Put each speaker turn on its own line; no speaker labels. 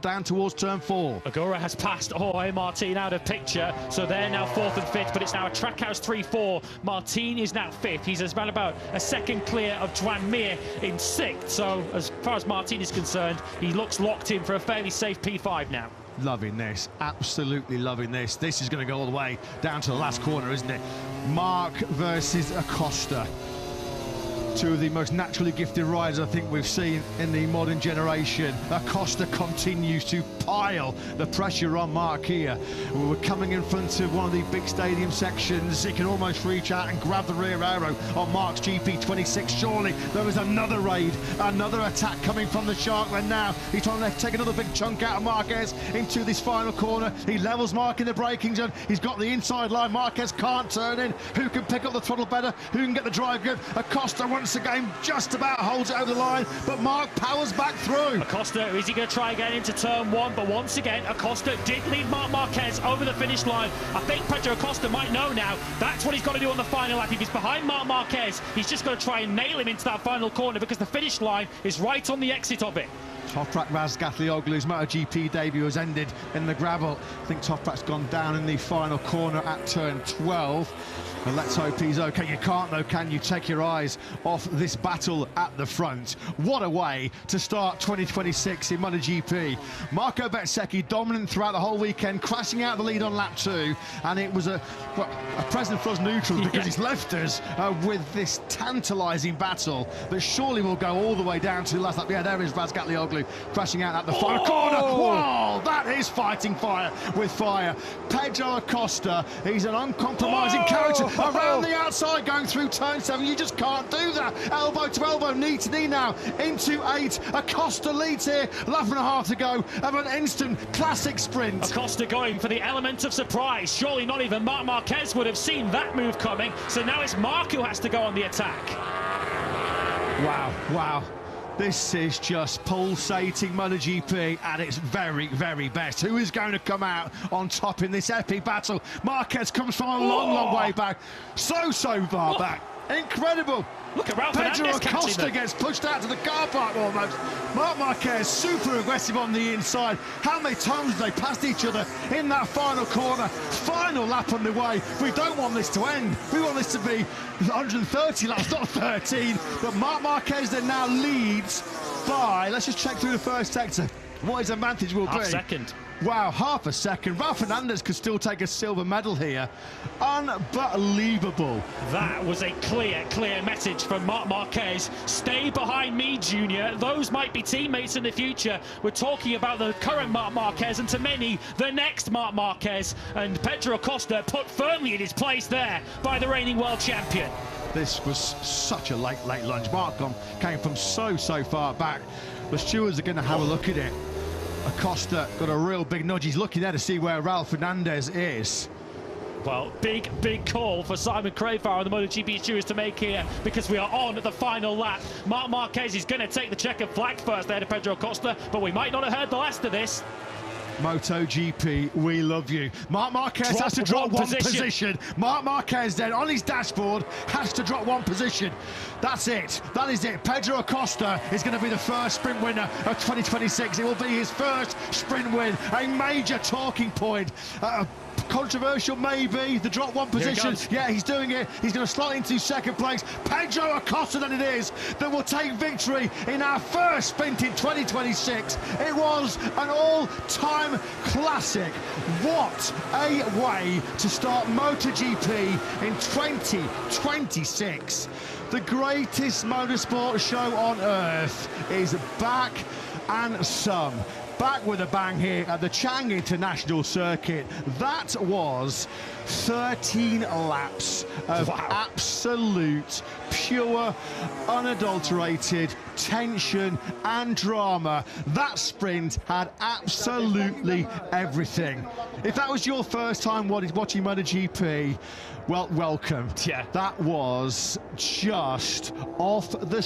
down towards turn 4.
Agora has passed Jorge Martin out of picture, so they're now 4th and 5th, but it's now a Trackhouse 3-4. Martin is now 5th. He's around about a second clear of Joan Mir in 6th. So as far as Martin is concerned, he looks locked in for a fairly safe P5 now.
Loving this, absolutely loving this. This is going to go all the way down to the last corner, isn't it? MMarq versus Acosta. Two of the most naturally gifted riders I think we've seen in the modern generation. Acosta continues to pile the pressure on MMarq here. We're coming in front of one of the big stadium sections. He can almost reach out and grab the rear aero on MMarq's GP26. Surely there is another raid, another attack coming from the Sharkman now. He's trying to take another big chunk out of Marquez into this final corner. He levels MMarq in the braking zone. He's got the inside line. Marquez can't turn in. Who can pick up the throttle better? Who can get the drive good? Acosta once again just about holds it over the line, but MMarq powers back through.
Acosta, is he going to try again into turn 1? But once again, Acosta did lead Marc Marquez over the finish line. I think Pedro Acosta might know now that's what he's got to do on the final lap. If he's behind Marc Marquez, he's just got to try and nail him into that final corner because the finish line is right on the exit of it.
Toprak Razgatlioglu's MotoGP debut has ended in the gravel. I think Toprak's gone down in the final corner at turn 12. And let's hope he's okay. You can't though, can you? Take your eyes off this battle at the front. What a way to start 2026 in MotoGP. Marco Bezzecchi dominant throughout the whole weekend, crashing out the lead on lap 2, and it was a present for us neutrals because he's left us with this tantalising battle that surely will go all the way down to the last lap. Yeah, there is Razgatlioglu crashing out at the final corner. Whoa, that is fighting fire with fire. Pedro Acosta, he's an uncompromising character. Around the outside, going through turn 7, you just can't do that. Elbow to elbow, knee to knee now, into 8. Acosta leads here, lap and a half to go of an instant classic sprint.
Acosta going for the element of surprise. Surely not even Marc Marquez would have seen that move coming. So now it's MMarq who has to go on the attack.
Wow, wow. This is just pulsating MotoGP at its very, very best. Who is going to come out on top in this epic battle? Marquez comes from a long, long way back. So far back. Incredible.
Look around.
Pedro Acosta gets pushed out to the car park almost. Marc Marquez super aggressive on the inside. How many times have they passed each other in that final corner? Final lap on the way. We don't want this to end. We want this to be 130 laps, not 13. But Marc Marquez then now leads by, let's just check through the first sector what his advantage will be.
Half second.
Wow, half a second. Ralph Fernandez could still take a silver medal here. Unbelievable.
That was a clear message from Marc Marquez. Stay behind me, Junior. Those might be teammates in the future. We're talking about the current Marc Marquez and to many, the next Marc Marquez. And Pedro Acosta put firmly in his place there by the reigning world champion.
This was such a late lunge. Marc came from so far back. The stewards are going to have a look at it. Acosta got a real big nudge. He's looking there to see where Ralph Fernandez is.
Well, big call for Simon Crafar and the MotoGP stewards to make here because we are on the final lap. Marc Marquez is going to take the checkered flag first there to Pedro Acosta, but we might not have heard the last of this.
MotoGP, we love you. Marc Marquez has to drop one position. Marc Marquez then on his dashboard has to drop one position. That's it. That is it. Pedro Acosta is going to be the first sprint winner of 2026. It will be his first sprint win. A major talking point. Controversial maybe, the drop one position. Yeah, he's doing it. He's going to slot into second place. Pedro Acosta then it is that will take victory in our first sprint in 2026. It was an all-time classic. What a way to start MotoGP in 2026. The greatest motorsport show on earth is back and some. Back with a bang here at the Chang International Circuit. That was 13 laps of absolute, pure, unadulterated tension and drama. That sprint had absolutely everything. If that was your first time watching MotoGP, well, welcome.
Yeah.
That was just off the